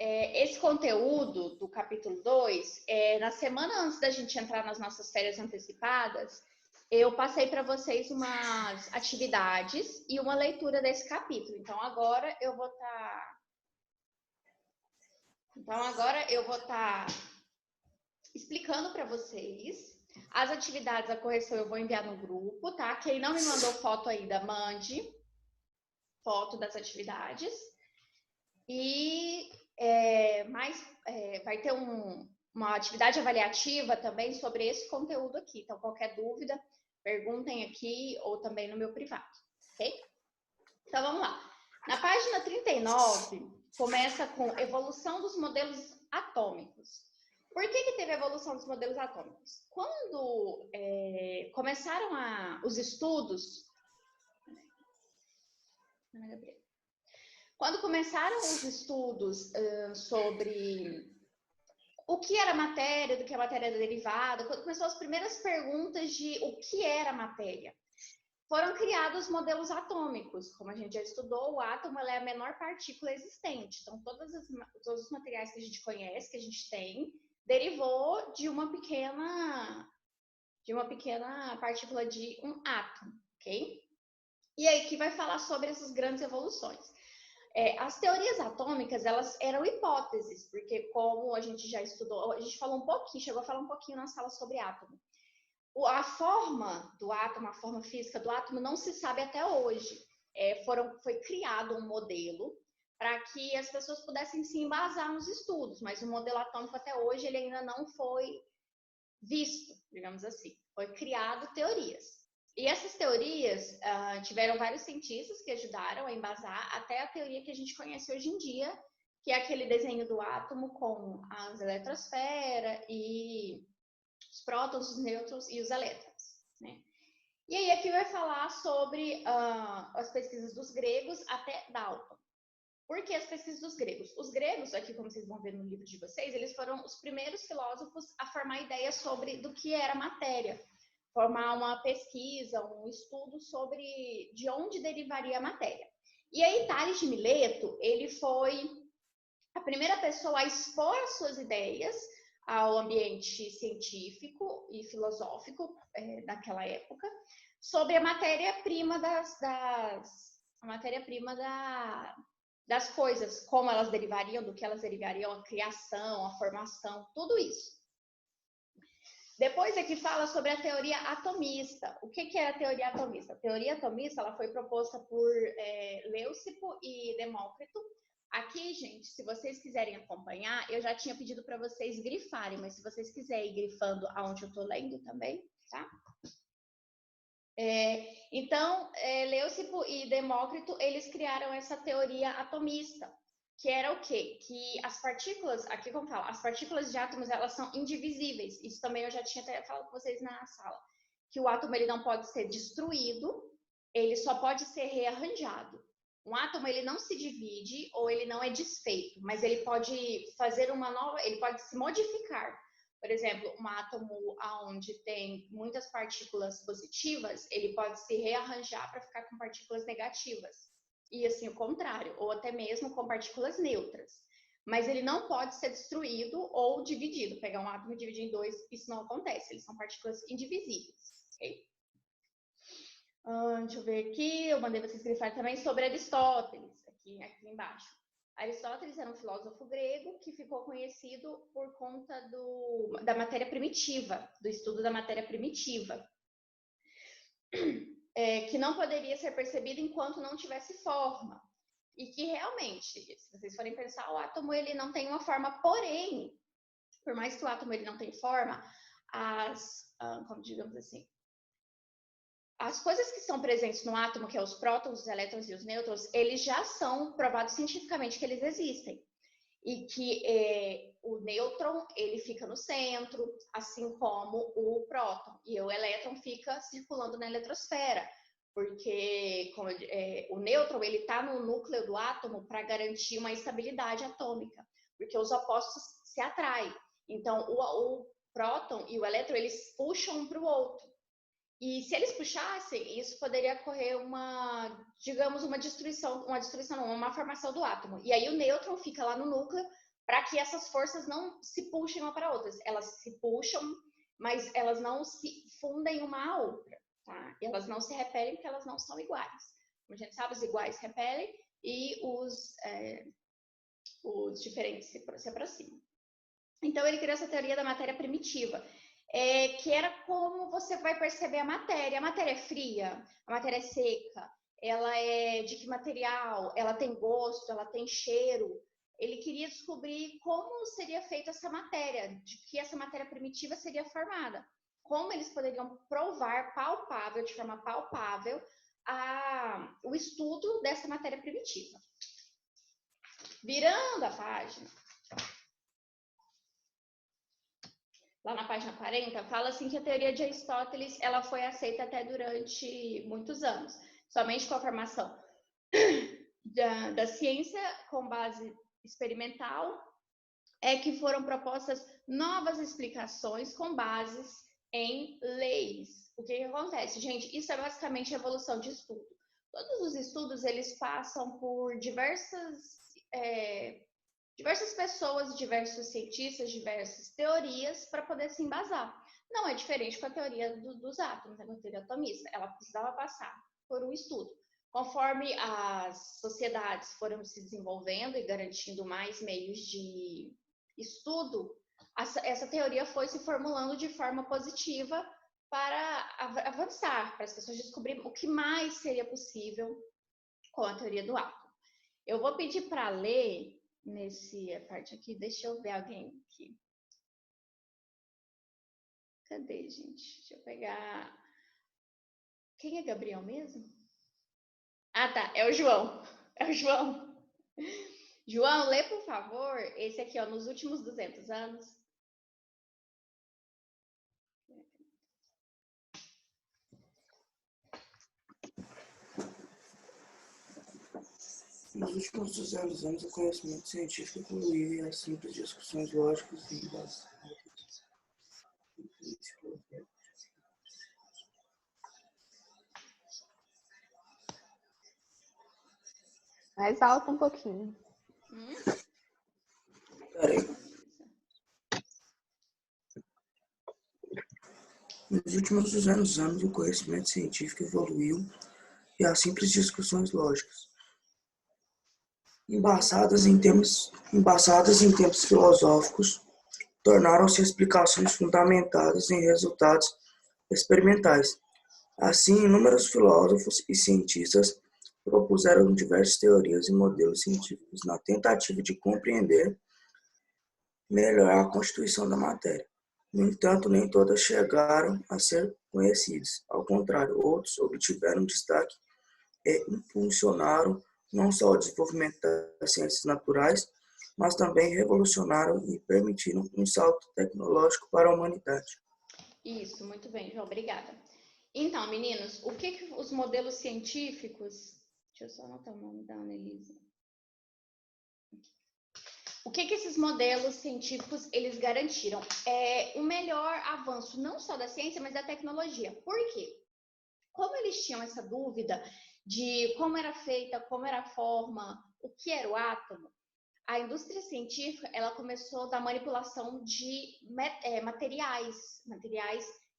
esse conteúdo do capítulo 2, na semana antes da gente entrar nas nossas férias antecipadas, eu passei para vocês umas atividades e uma leitura desse capítulo. Então, agora eu vou estar explicando para vocês. As atividades, a correção eu vou enviar no grupo, tá? Quem não me mandou foto ainda, mande foto das atividades. E vai ter uma atividade avaliativa também sobre esse conteúdo aqui. Então, qualquer dúvida, perguntem aqui ou também no meu privado, ok? Então, vamos lá. Na página 39, começa com evolução dos modelos atômicos. Por que teve a evolução dos modelos atômicos? Quando começaram os estudos... Quando começaram os estudos sobre o que era matéria, do que a matéria era derivada, quando começou as primeiras perguntas de o que era matéria, foram criados modelos atômicos. Como a gente já estudou, o átomo é a menor partícula existente. Então, todos os materiais que a gente conhece, que a gente tem, derivou de uma pequena partícula de um átomo, ok? E aí que vai falar sobre essas grandes evoluções. As teorias atômicas, elas eram hipóteses, porque como a gente já estudou, a gente chegou a falar um pouquinho na sala sobre átomo. A forma do átomo, a forma física do átomo não se sabe até hoje. Foi criado um modelo para que as pessoas pudessem se embasar nos estudos, mas o modelo atômico até hoje ele ainda não foi visto, digamos assim. Foi criado teorias. E essas teorias tiveram vários cientistas que ajudaram a embasar até a teoria que a gente conhece hoje em dia, que é aquele desenho do átomo com as eletrosfera e os prótons, os nêutrons e os elétrons, né? E aí aqui vai falar sobre as pesquisas dos gregos até Dalton. Por que as pesquisas dos gregos? Os gregos, aqui como vocês vão ver no livro de vocês, eles foram os primeiros filósofos a formar ideias do que era matéria, formar uma pesquisa, um estudo sobre de onde derivaria a matéria. E aí Tales de Mileto, ele foi a primeira pessoa a expor as suas ideias ao ambiente científico e filosófico daquela época, sobre a matéria-prima das coisas, como elas derivariam, do que elas derivariam, a criação, a formação, tudo isso. Depois aqui fala sobre a teoria atomista. O que é a teoria atomista? A teoria atomista ela foi proposta por Leucipo e Demócrito. Aqui, gente, se vocês quiserem acompanhar, eu já tinha pedido para vocês grifarem, mas se vocês quiserem ir grifando aonde eu estou lendo também, tá? Então, Leucipo e Demócrito, eles criaram essa teoria atomista, que era o quê? Que as partículas, aqui como fala, as partículas de átomos, elas são indivisíveis. Isso também eu já tinha até falado com vocês na sala. Que o átomo, ele não pode ser destruído, ele só pode ser rearranjado. Um átomo, ele não se divide ou ele não é desfeito, mas ele pode fazer ele pode se modificar. Por exemplo, um átomo onde tem muitas partículas positivas, ele pode se rearranjar para ficar com partículas negativas. E assim, o contrário, ou até mesmo com partículas neutras. Mas ele não pode ser destruído ou dividido. Pegar um átomo e dividir em dois, isso não acontece. Eles são partículas indivisíveis, ok? Deixa eu ver aqui, eu mandei vocês grifarem também sobre Aristóteles, aqui embaixo. Aristóteles era um filósofo grego que ficou conhecido por conta da matéria primitiva, do estudo da matéria primitiva. Que não poderia ser percebida enquanto não tivesse forma. E que realmente, se vocês forem pensar, o átomo ele não tem uma forma, porém, por mais que o átomo ele não tenha forma, como digamos assim, as coisas que são presentes no átomo, que é os prótons, os elétrons e os nêutrons, eles já são provados cientificamente que eles existem. E que o nêutron, ele fica no centro, assim como o próton. E o elétron fica circulando na eletrosfera, porque o nêutron, ele está no núcleo do átomo para garantir uma estabilidade atômica, porque os opostos se atraem. Então, o próton e o elétron, eles puxam um para o outro. E se eles puxassem, isso poderia ocorrer uma formação do átomo. E aí o nêutron fica lá no núcleo para que essas forças não se puxem uma para outras. Elas se puxam, mas elas não se fundem uma à outra, tá? E elas não se repelem porque elas não são iguais. Como a gente sabe, os iguais repelem e os diferentes se aproximam. Então, ele criou essa teoria da matéria primitiva, que era como você vai perceber a matéria. A matéria é fria, a matéria é seca, ela é de que material, ela tem gosto, ela tem cheiro. Ele queria descobrir como seria feita essa matéria, de que essa matéria primitiva seria formada. Como eles poderiam provar palpável, de forma palpável, o estudo dessa matéria primitiva. Virando a página, lá na página 40, fala assim que a teoria de Aristóteles ela foi aceita até durante muitos anos, somente com a formação da ciência com base experimental é que foram propostas novas explicações com bases em leis. O que acontece, gente? Isso é basicamente a evolução de estudo. Todos os estudos eles passam por diversas pessoas, diversos cientistas, diversas teorias para poder se embasar. Não é diferente com a teoria dos átomos, né? Com a teoria atomista. Ela precisava passar por um estudo. Conforme as sociedades foram se desenvolvendo e garantindo mais meios de estudo, essa teoria foi se formulando de forma positiva para avançar, para as pessoas descobrirem o que mais seria possível com a teoria do átomo. Eu vou pedir para ler nessa parte aqui, deixa eu ver alguém aqui. Cadê, gente? Deixa eu pegar. Quem é Gabriel mesmo? Ah, tá, é o João. É o João. João, lê, por favor, esse aqui, ó, nos últimos 200 anos. Nos últimos 200 anos, o conhecimento científico evoluiu e as simples discussões lógicas e das Mais alto um pouquinho. Peraí. Nos últimos 200 anos, o conhecimento científico evoluiu e as simples discussões lógicas, embasadas em termos filosóficos, tornaram-se explicações fundamentadas em resultados experimentais. Assim, inúmeros filósofos e cientistas propuseram diversas teorias e modelos científicos na tentativa de compreender melhor a constituição da matéria. No entanto, nem todas chegaram a ser conhecidas. Ao contrário, outros obtiveram destaque e impulsionaram não só o desenvolvimento das ciências naturais, mas também revolucionaram e permitiram um salto tecnológico para a humanidade. Isso, muito bem, João, obrigada. Então, meninos, o que os modelos científicos... Deixa eu só anotar o nome da Annelise. O que esses modelos científicos eles garantiram? Um melhor avanço, não só da ciência, mas da tecnologia. Por quê? Como eles tinham essa dúvida de como era feita, como era a forma, o que era o átomo, a indústria científica ela começou da manipulação de materiais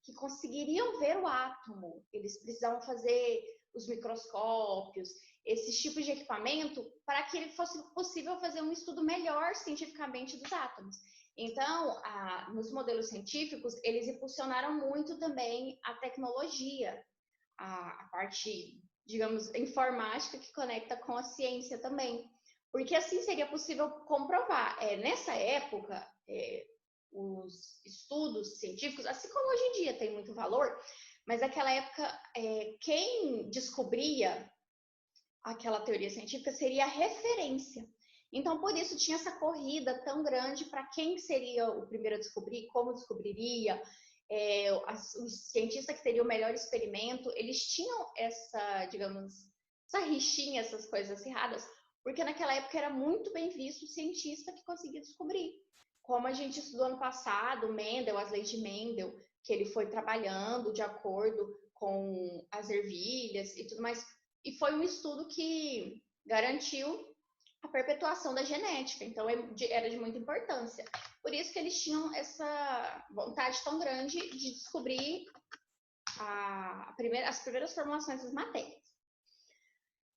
que conseguiriam ver o átomo. Eles precisavam fazer os microscópios, esses tipos de equipamento, para que ele fosse possível fazer um estudo melhor cientificamente dos átomos. Então, nos modelos científicos, eles impulsionaram muito também a tecnologia, a parte, digamos, informática que conecta com a ciência também. Porque assim seria possível comprovar. Nessa época, os estudos científicos, assim como hoje em dia tem muito valor, mas naquela época, quem descobria aquela teoria científica seria a referência. Então, por isso, tinha essa corrida tão grande para quem seria o primeiro a descobrir, como descobriria, o cientista que teria o melhor experimento. Eles tinham essa, digamos, essa rixinha, essas coisas acirradas, porque naquela época era muito bem visto o cientista que conseguia descobrir. Como a gente estudou ano passado, Mendel, as leis de Mendel, que ele foi trabalhando de acordo com as ervilhas e tudo mais. E foi um estudo que garantiu a perpetuação da genética. Então, era de muita importância. Por isso que eles tinham essa vontade tão grande de descobrir as primeiras formulações das matérias.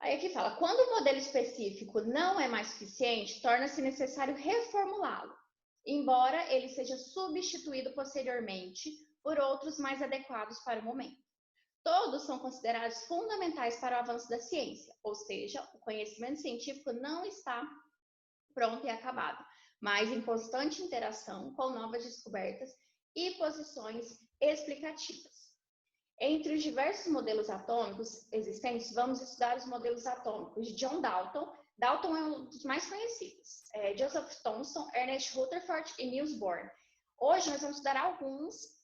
Aí aqui fala, quando o modelo específico não é mais suficiente, torna-se necessário reformulá-lo, embora ele seja substituído posteriormente por outros mais adequados para o momento. Todos são considerados fundamentais para o avanço da ciência, ou seja, o conhecimento científico não está pronto e acabado, mas em constante interação com novas descobertas e posições explicativas. Entre os diversos modelos atômicos existentes, vamos estudar os modelos atômicos de John Dalton. Dalton é um dos mais conhecidos. Joseph Thomson, Ernest Rutherford e Niels Bohr. Hoje nós vamos estudar alguns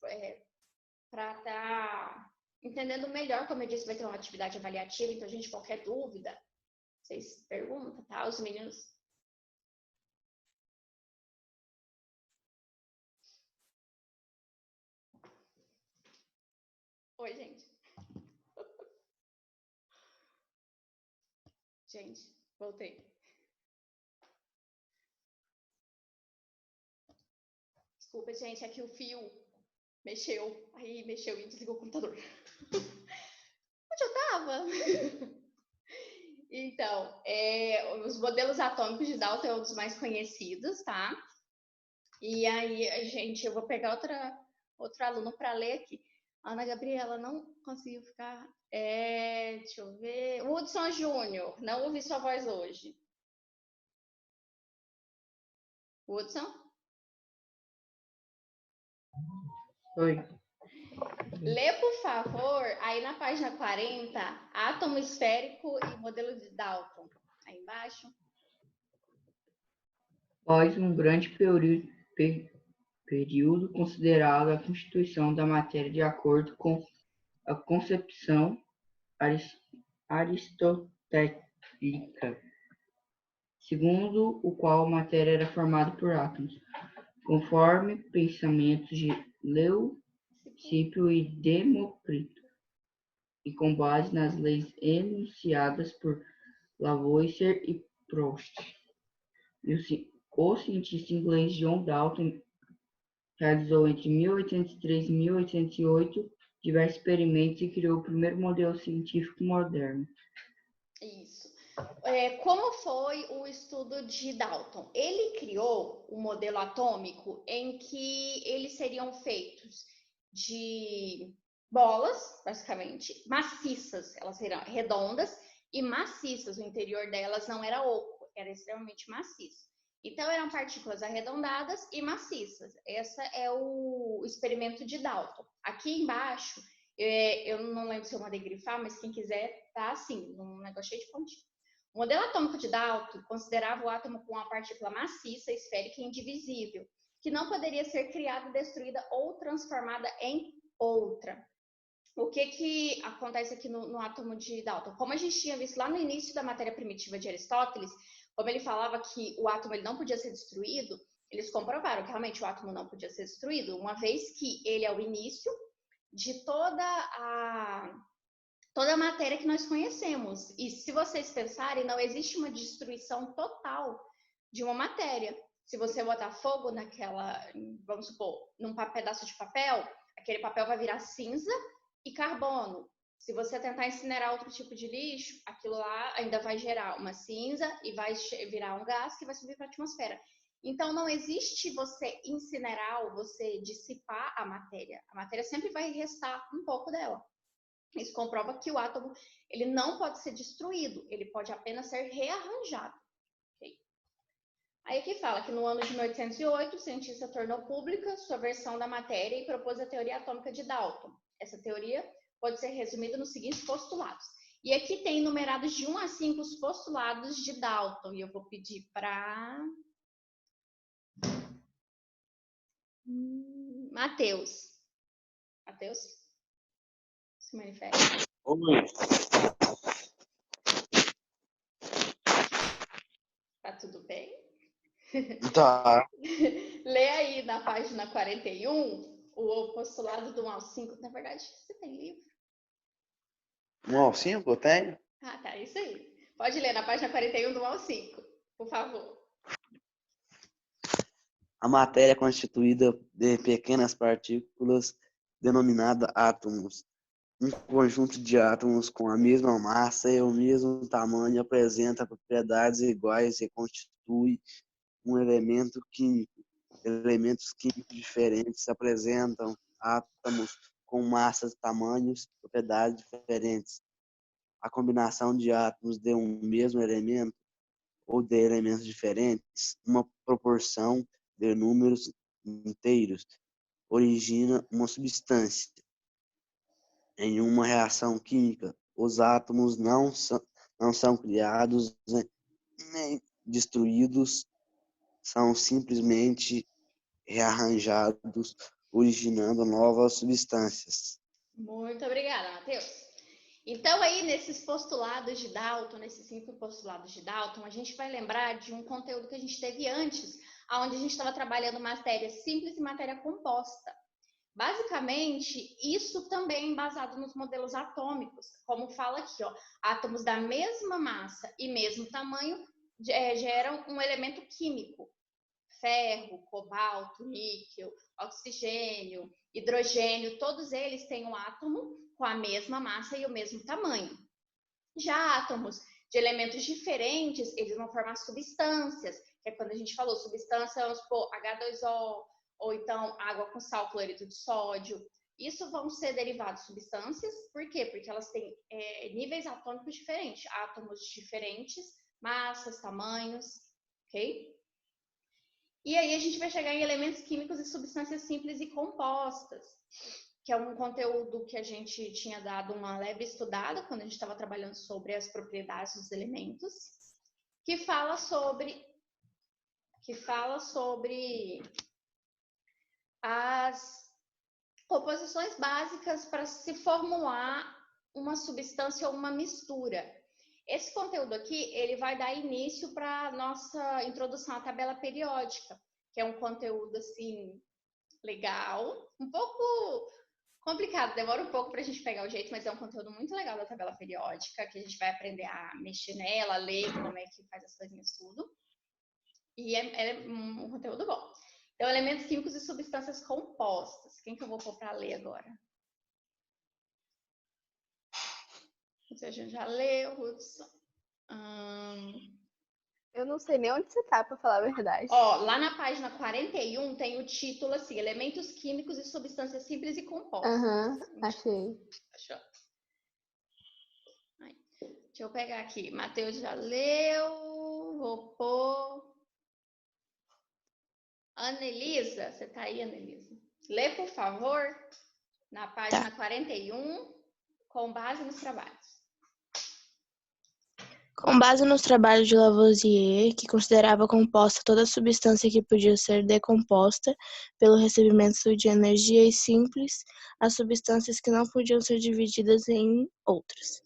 para estar entendendo melhor. Como eu disse, vai ter uma atividade avaliativa, então, gente, qualquer dúvida, vocês perguntam, tá? Os meninos. Oi, gente. Gente, voltei. Desculpa, gente, é que o fio mexeu. Aí mexeu e desligou o computador. Onde eu tava? Então, os modelos atômicos de Dalton é um dos mais conhecidos, tá? E aí, gente, eu vou pegar outro aluno para ler aqui. A Ana Gabriela não conseguiu ficar. Deixa eu ver. Hudson Júnior, não ouvi sua voz hoje. Hudson? Oi. Lê, por favor, aí na página 40, átomo esférico e modelo de Dalton. Aí embaixo. Após um grande período considerado a constituição da matéria de acordo com a concepção aristotélica, segundo o qual a matéria era formada por átomos, conforme pensamentos de Leucipo e Demócrito, e com base nas leis enunciadas por Lavoisier e Proust. O cientista inglês John Dalton realizou entre 1803 e 1808 diversos experimentos e criou o primeiro modelo científico moderno. Isso. Como foi o estudo de Dalton? Ele criou um modelo atômico em que eles seriam feitos de bolas, basicamente, maciças. Elas seriam redondas e maciças. O interior delas não era oco, era extremamente maciço. Então, eram partículas arredondadas e maciças. Esse é o experimento de Dalton. Aqui embaixo, eu não lembro se eu mandei grifar, mas quem quiser, tá assim, um negócio cheio de pontinho. O modelo atômico de Dalton considerava o átomo com uma partícula maciça, esférica e indivisível, que não poderia ser criada, destruída ou transformada em outra. O que acontece aqui no átomo de Dalton? Como a gente tinha visto lá no início da matéria primitiva de Aristóteles, como ele falava que o átomo ele não podia ser destruído, eles comprovaram que realmente o átomo não podia ser destruído, uma vez que ele é o início de toda a matéria que nós conhecemos. E se vocês pensarem, não existe uma destruição total de uma matéria. Se você botar fogo vamos supor, num pedaço de papel, aquele papel vai virar cinza e carbono. Se você tentar incinerar outro tipo de lixo, aquilo lá ainda vai gerar uma cinza e vai virar um gás que vai subir para a atmosfera. Então, não existe você incinerar ou você dissipar a matéria. A matéria sempre vai restar um pouco dela. Isso comprova que o átomo ele não pode ser destruído, ele pode apenas ser rearranjado. Okay? Aí aqui fala que no ano de 1808, o cientista tornou pública sua versão da matéria e propôs a teoria atômica de Dalton. Essa teoria pode ser resumida nos seguintes postulados. E aqui tem numerados de 1 a 5 os postulados de Dalton. E eu vou pedir para Matheus. Matheus? Se manifesta. Oi. Tá tudo bem? Tá. Lê aí na página 41 o postulado do 1 ao 5. Na verdade, você tem livro? 1 ao 5 eu tenho? Ah, tá, isso aí. Pode ler na página 41 do 1 ao 5. Por favor. A matéria é constituída de pequenas partículas denominadas átomos. Um conjunto de átomos com a mesma massa e o mesmo tamanho apresenta propriedades iguais e constitui um elemento químico. Elementos químicos diferentes apresentam átomos com massas, tamanhos, propriedades diferentes. A combinação de átomos de um mesmo elemento ou de elementos diferentes, uma proporção de números inteiros, origina uma substância. Em uma reação química, os átomos não são criados nem destruídos, são simplesmente rearranjados, originando novas substâncias. Muito obrigada, Matheus. Então, aí, nesses postulados de Dalton, nesses 5 postulados de Dalton, a gente vai lembrar de um conteúdo que a gente teve antes, onde a gente estava trabalhando matéria simples e matéria composta. Basicamente, isso também é embasado nos modelos atômicos, como fala aqui, ó, átomos da mesma massa e mesmo tamanho geram um elemento químico. Ferro, cobalto, níquel, oxigênio, hidrogênio, todos eles têm um átomo com a mesma massa e o mesmo tamanho. Já átomos de elementos diferentes, eles vão formar substâncias, que é quando a gente falou substância, vamos supor, H2O, ou então água com sal, cloreto de sódio. Isso vão ser derivados de substâncias, por quê? Porque elas têm níveis atômicos diferentes, átomos diferentes, massas, tamanhos, ok? E aí a gente vai chegar em elementos químicos e substâncias simples e compostas, que é um conteúdo que a gente tinha dado uma leve estudada quando a gente estava trabalhando sobre as propriedades dos elementos, que fala sobre as composições básicas para se formular uma substância ou uma mistura. Esse conteúdo aqui, ele vai dar início para a nossa introdução à tabela periódica, que é um conteúdo, assim, legal, um pouco complicado, demora um pouco para a gente pegar o jeito, mas é um conteúdo muito legal da tabela periódica, que a gente vai aprender a mexer nela, ler como é que faz as coisinhas tudo. E é um conteúdo bom. Então, elementos químicos e substâncias compostas. Quem que eu vou pôr para ler agora? Você já leu, Hudson? Eu não sei nem onde você tá, pra falar a verdade. Ó, lá na página 41 tem o título assim, elementos químicos e substâncias simples e compostas. Aham, achei. Achou? Aí. Deixa eu pegar aqui. Matheus já leu. Vou pôr. Anelisa, você tá aí, Anelisa? Lê, por favor, na página 41, com base nos trabalhos. Com base nos trabalhos de Lavoisier, que considerava composta toda substância que podia ser decomposta pelo recebimento de energia e simples, as substâncias que não podiam ser divididas em outras.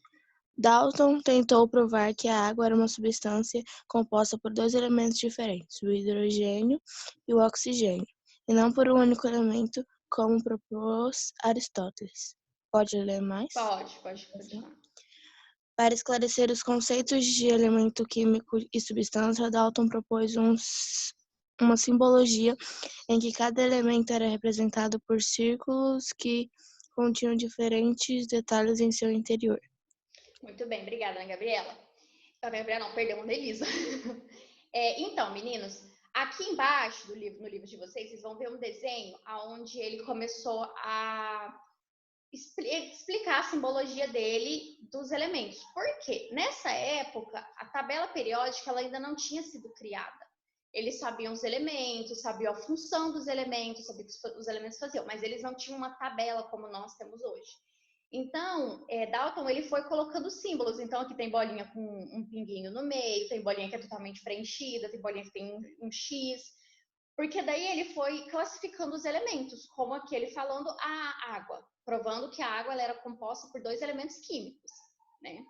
Dalton tentou provar que a água era uma substância composta por 2 elementos diferentes, o hidrogênio e o oxigênio, e não por um único elemento, como propôs Aristóteles. Pode ler mais? Pode continuar. Para esclarecer os conceitos de elemento químico e substância, Dalton propôs uma simbologia em que cada elemento era representado por círculos que continham diferentes detalhes em seu interior. Muito bem, obrigada, Ana Gabriela. Ana Gabriela não, perdão, Ana Elisa. Então, meninos, aqui embaixo no livro de vocês vão ver um desenho onde ele começou a explicar a simbologia dele dos elementos. Por quê? Nessa época, a tabela periódica ela ainda não tinha sido criada. Eles sabiam os elementos, sabiam a função dos elementos, sabiam o que os elementos faziam, mas eles não tinham uma tabela como nós temos hoje. Então, Dalton ele foi colocando símbolos. Então, aqui tem bolinha com um pinguinho no meio, tem bolinha que é totalmente preenchida, tem bolinha que tem um X. Porque daí ele foi classificando os elementos, como aqui ele falando a água, provando que a água ela era composta por 2 elementos químicos, né?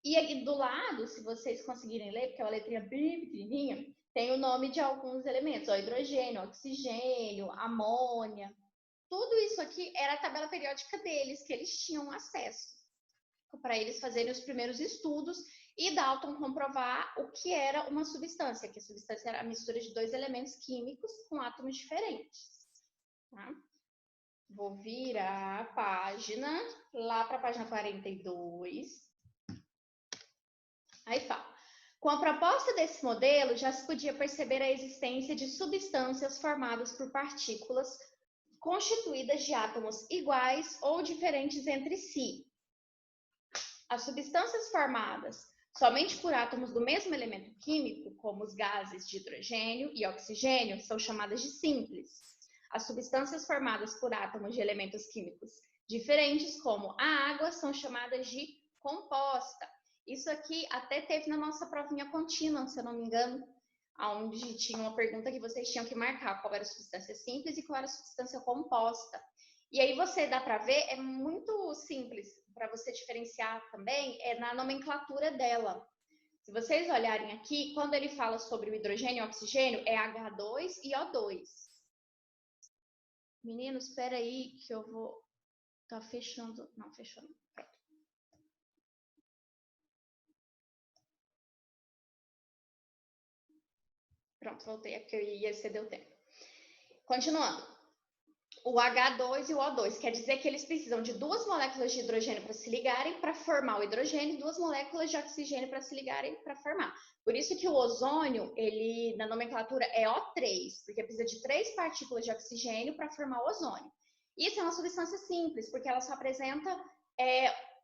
E aí do lado, se vocês conseguirem ler, porque é uma letrinha bem pequenininha, tem o nome de alguns elementos, ó, hidrogênio, oxigênio, amônia. Tudo isso aqui era a tabela periódica deles, que eles tinham acesso para eles fazerem os primeiros estudos e Dalton comprovar o que era uma substância, que a substância era a mistura de dois elementos químicos com átomos diferentes. Tá? Vou virar a página, lá para a página 42. Aí fala. Com a proposta desse modelo, já se podia perceber a existência de substâncias formadas por partículas constituídas de átomos iguais ou diferentes entre si. As substâncias formadas somente por átomos do mesmo elemento químico, como os gases de hidrogênio e oxigênio, são chamadas de simples. As substâncias formadas por átomos de elementos químicos diferentes, como a água, são chamadas de composta. Isso aqui até teve na nossa provinha contínua, se eu não me engano, onde tinha uma pergunta que vocês tinham que marcar qual era a substância simples e qual era a substância composta. E aí você dá para ver, é muito simples para você diferenciar também, é na nomenclatura dela. Se vocês olharem aqui, quando ele fala sobre o hidrogênio e o oxigênio, é H2 e O2. Meninos, espera aí que eu vou... Tá fechando... Não, fechou não. Pronto. Pronto, voltei. É porque eu ia exceder o tempo. Continuando. O H2 e o O2, quer dizer que eles precisam de duas moléculas de hidrogênio para se ligarem para formar o hidrogênio e duas moléculas de oxigênio para se ligarem para formar. Por isso que o ozônio, ele na nomenclatura é O3, porque precisa de 3 partículas de oxigênio para formar o ozônio. Isso é uma substância simples, porque ela só apresenta,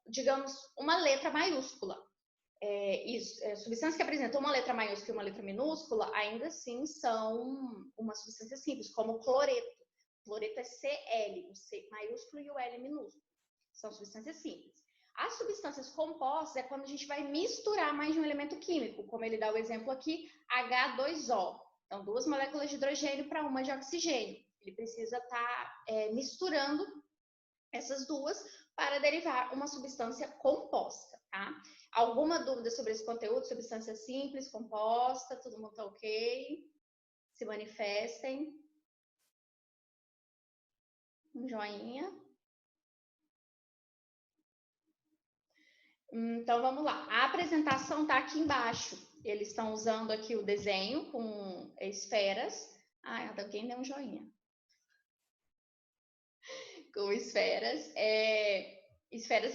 digamos, uma letra maiúscula. Substâncias que apresentam uma letra maiúscula e uma letra minúscula, ainda assim são uma substância simples, como o cloreto. Cloreto é Cl, o C maiúsculo e o L minúsculo. São substâncias simples. As substâncias compostas é quando a gente vai misturar mais de um elemento químico, como ele dá o exemplo aqui, H2O. Então, 2 moléculas de hidrogênio para uma de oxigênio. Ele precisa estar misturando essas duas para derivar uma substância composta, tá? Alguma dúvida sobre esse conteúdo? Substância simples, composta, todo mundo tá ok? Se manifestem. Um joinha. Então, vamos lá. A apresentação está aqui embaixo. Eles estão usando aqui o desenho com esferas. Ah, alguém deu um joinha. Com esferas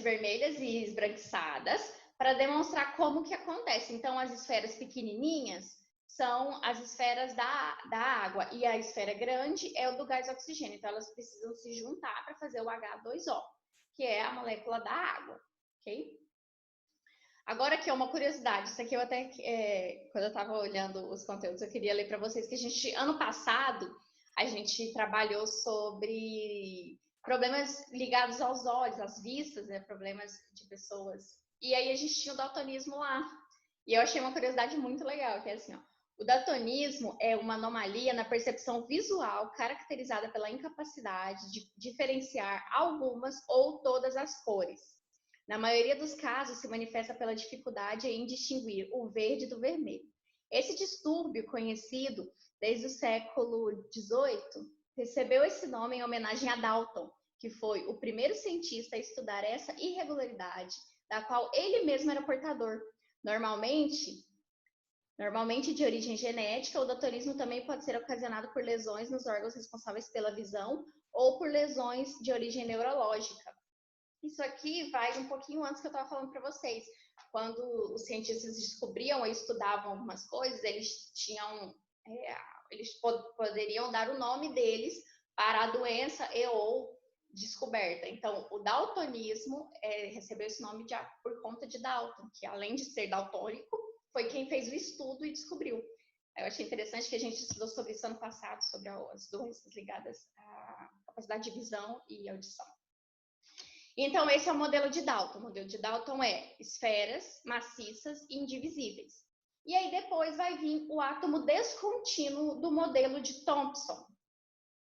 vermelhas e esbranquiçadas, para demonstrar como que acontece. Então, as esferas pequenininhas são as esferas da água, e a esfera grande é o do gás oxigênio. Então, elas precisam se juntar para fazer o H2O, que é a molécula da água, ok? Agora aqui, uma curiosidade, isso aqui eu até, quando eu estava olhando os conteúdos, eu queria ler para vocês, que ano passado, a gente trabalhou sobre problemas ligados aos olhos, às vistas, né, problemas de pessoas. E aí a gente tinha o daltonismo lá. E eu achei uma curiosidade muito legal, que é assim, ó, o daltonismo é uma anomalia na percepção visual caracterizada pela incapacidade de diferenciar algumas ou todas as cores. Na maioria dos casos, se manifesta pela dificuldade em distinguir o verde do vermelho. Esse distúrbio, conhecido desde o século XVIII, recebeu esse nome em homenagem a Dalton, que foi o primeiro cientista a estudar essa irregularidade, da qual ele mesmo era portador. Normalmente de origem genética, o daltonismo também pode ser ocasionado por lesões nos órgãos responsáveis pela visão ou por lesões de origem neurológica. Isso aqui vai um pouquinho antes que eu estava falando para vocês. Quando os cientistas descobriam ou estudavam algumas coisas, eles poderiam dar o nome deles para a doença e ou descoberta. Então, o daltonismo recebeu esse nome por conta de Dalton, que além de ser daltônico, foi quem fez o estudo e descobriu. Eu achei interessante que a gente estudou sobre isso ano passado, sobre as doenças ligadas à capacidade de visão e audição. Então, esse é o modelo de Dalton. O modelo de Dalton é esferas maciças e indivisíveis. E aí depois vai vir o átomo descontínuo do modelo de Thomson.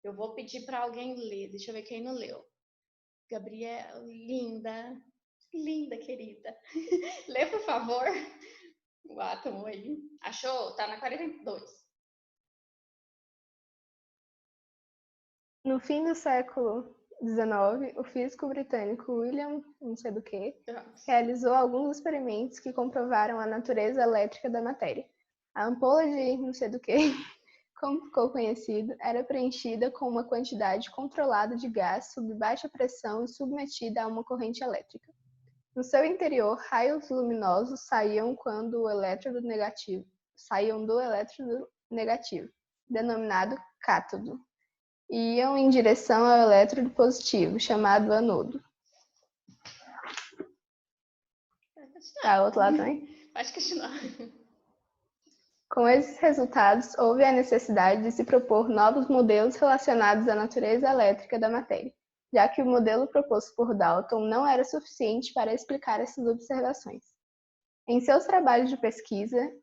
Eu vou pedir para alguém ler. Deixa eu ver quem não leu. Gabriela, linda, querida. Lê, por favor, o átomo aí. Achou? Tá na 42. No fim do século 19, o físico britânico William, não sei do que, realizou alguns experimentos que comprovaram a natureza elétrica da matéria. A ampola de não sei do que, como ficou conhecido, era preenchida com uma quantidade controlada de gás sob baixa pressão e submetida a uma corrente elétrica. No seu interior, raios luminosos saíam do elétrodo negativo, denominado cátodo, e iam em direção ao elétrodo positivo, chamado anodo. Tá, outro lado também? Pode continuar. Com esses resultados, houve a necessidade de se propor novos modelos relacionados à natureza elétrica da matéria, já que o modelo proposto por Dalton não era suficiente para explicar essas observações. Em seus trabalhos de pesquisa,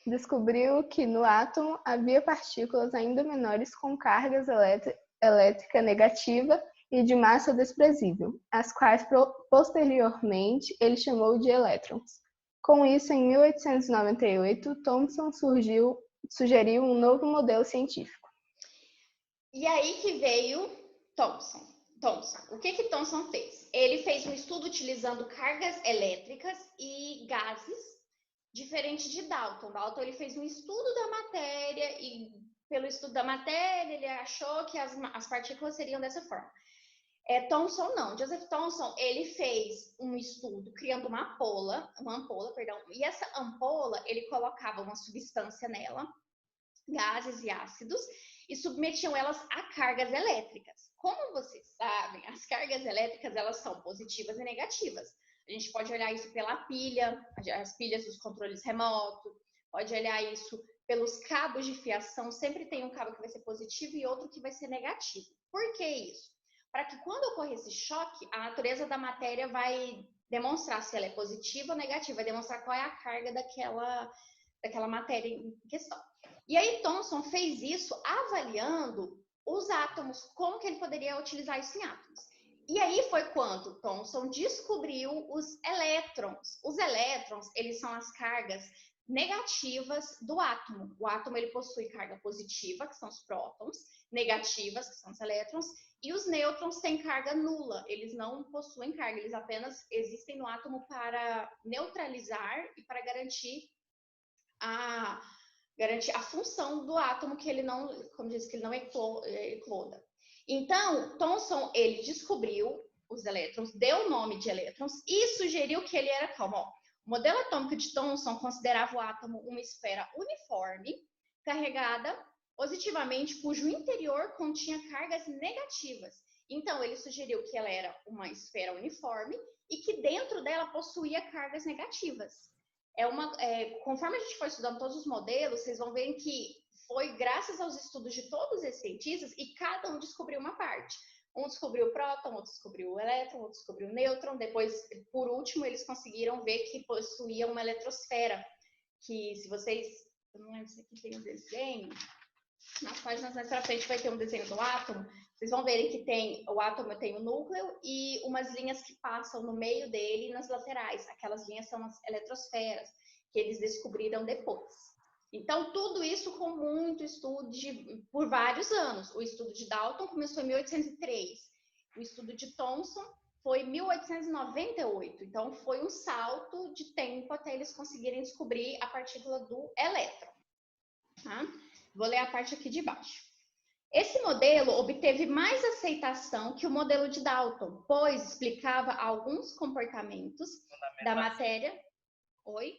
descobriu que no átomo havia partículas ainda menores com cargas elétrica negativa e de massa desprezível, as quais posteriormente ele chamou de elétrons. Com isso, em 1898, Thomson sugeriu um novo modelo científico. E aí que veio Thomson. O que Thomson fez? Ele fez um estudo utilizando cargas elétricas e gases, diferente de Dalton. Dalton ele fez um estudo da matéria e pelo estudo da matéria ele achou que as partículas seriam dessa forma. Thomson não. Joseph Thomson ele fez um estudo criando uma ampola, e essa ampola ele colocava uma substância nela, gases e ácidos, e submetiam elas a cargas elétricas. Como vocês sabem, as cargas elétricas elas são positivas e negativas. A gente pode olhar isso pela pilha, as pilhas dos controles remotos, pode olhar isso pelos cabos de fiação, sempre tem um cabo que vai ser positivo e outro que vai ser negativo. Por que isso? Para que quando ocorrer esse choque, a natureza da matéria vai demonstrar se ela é positiva ou negativa, vai demonstrar qual é a carga daquela matéria em questão. E aí Thomson fez isso avaliando os átomos, como que ele poderia utilizar isso em átomos. E aí foi quando Thomson descobriu os elétrons. Os elétrons, eles são as cargas negativas do átomo. O átomo ele possui carga positiva, que são os prótons, negativas, que são os elétrons, e os nêutrons têm carga nula. Eles não possuem carga, eles apenas existem no átomo para neutralizar e para garantir a função do átomo, que ele não, como diz, que ele não ecloda. Então, Thomson, ele descobriu os elétrons, deu o nome de elétrons e sugeriu que ele era como, o modelo atômico de Thomson considerava o átomo uma esfera uniforme, carregada positivamente, cujo interior continha cargas negativas. Então, ele sugeriu que ela era uma esfera uniforme e que dentro dela possuía cargas negativas. Conforme a gente for estudando todos os modelos, vocês vão ver que foi graças aos estudos de todos esses cientistas e cada um descobriu uma parte. Um descobriu o próton, outro descobriu o elétron, outro descobriu o nêutron. Depois, por último, eles conseguiram ver que possuía uma eletrosfera. Que se vocês... Eu não lembro se aqui tem um desenho. Nas páginas mais para frente vai ter um desenho do átomo. Vocês vão verem que o átomo tem o núcleo e umas linhas que passam no meio dele e nas laterais. Aquelas linhas são as eletrosferas, que eles descobriram depois. Então, tudo isso com muito estudo por vários anos. O estudo de Dalton começou em 1803. O estudo de Thomson foi em 1898. Então, foi um salto de tempo até eles conseguirem descobrir a partícula do elétron. Tá? Vou ler a parte aqui de baixo. Esse modelo obteve mais aceitação que o modelo de Dalton, pois explicava alguns comportamentos da matéria. Oi?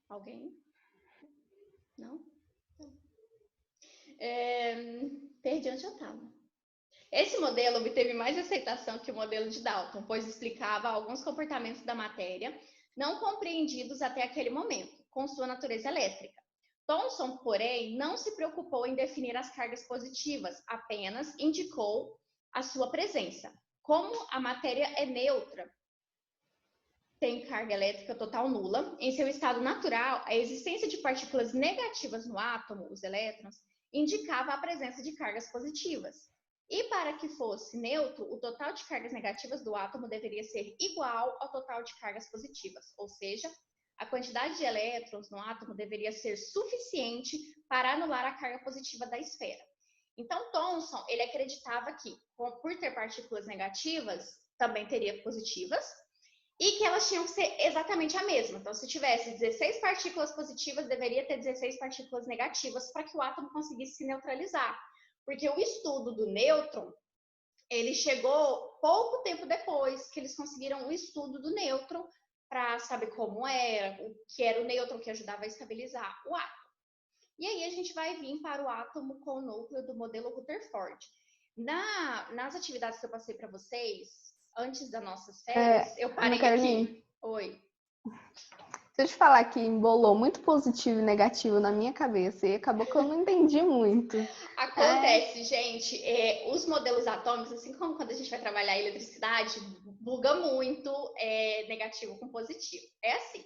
Alguém? Não? Perdi onde eu estava. Esse modelo obteve mais aceitação que o modelo de Dalton, pois explicava alguns comportamentos da matéria não compreendidos até aquele momento, com sua natureza elétrica. Thomson, porém, não se preocupou em definir as cargas positivas, apenas indicou a sua presença. Como a matéria é neutra, tem carga elétrica total nula, em seu estado natural, a existência de partículas negativas no átomo, os elétrons, indicava a presença de cargas positivas. E para que fosse neutro, o total de cargas negativas do átomo deveria ser igual ao total de cargas positivas, ou seja, a quantidade de elétrons no átomo deveria ser suficiente para anular a carga positiva da esfera. Então, Thomson, ele acreditava que, por ter partículas negativas, também teria positivas, e que elas tinham que ser exatamente a mesma. Então, se tivesse 16 partículas positivas, deveria ter 16 partículas negativas para que o átomo conseguisse se neutralizar. Porque o estudo do nêutron, ele chegou pouco tempo depois que eles conseguiram o estudo do nêutron para saber como era, o que era o nêutron que ajudava a estabilizar o átomo. E aí a gente vai vir para o átomo com o núcleo do modelo Rutherford. Nas atividades que eu passei para vocês, antes das nossas férias, eu parei aqui. Oi. Deixa eu te falar que embolou muito positivo e negativo na minha cabeça e acabou que eu não entendi muito. Acontece, gente, os modelos atômicos, assim como quando a gente vai trabalhar eletricidade, buga muito negativo com positivo. É assim.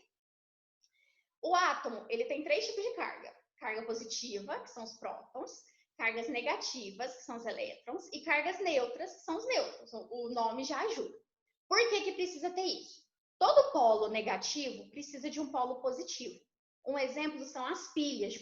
O átomo, ele tem 3 tipos de carga. Carga positiva, que são os prótons, cargas negativas, que são os elétrons, e cargas neutras, que são os nêutrons. O nome já ajuda. Por que precisa ter isso? Todo polo negativo precisa de um polo positivo. Um exemplo são as pilhas